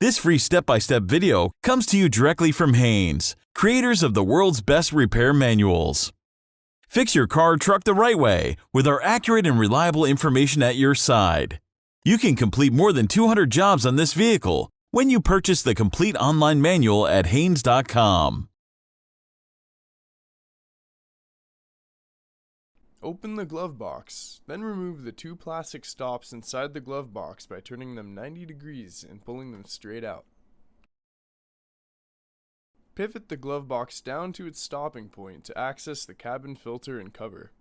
This free step-by-step video comes to you directly from Haynes, creators of the world's best repair manuals. Fix your car or truck the right way with our accurate and reliable information at your side. You can complete more than 200 jobs on this vehicle when you purchase the complete online manual at Haynes.com. Open the glove box, then remove the 2 plastic stops inside the glove box by turning them 90 degrees and pulling them straight out. Pivot the glove box down to its stopping point to access the cabin filter and cover.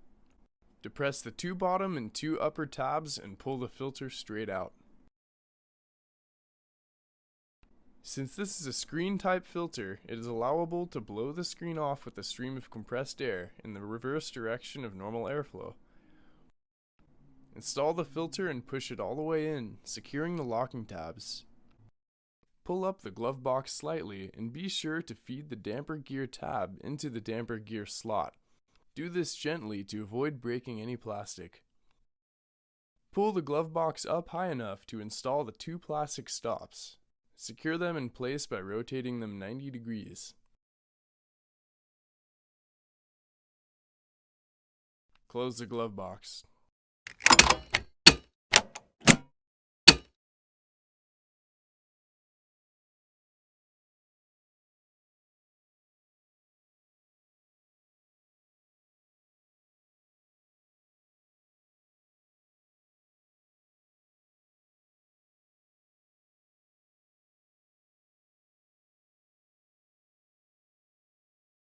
Depress the 2 bottom and 2 upper tabs and pull the filter straight out. Since this is a screen type filter, it is allowable to blow the screen off with a stream of compressed air in the reverse direction of normal airflow. Install the filter and push it all the way in, securing the locking tabs. Pull up the glove box slightly and be sure to feed the damper gear tab into the damper gear slot. Do this gently to avoid breaking any plastic. Pull the glove box up high enough to install the 2 plastic stops. Secure them in place by rotating them 90 degrees. Close the glove box.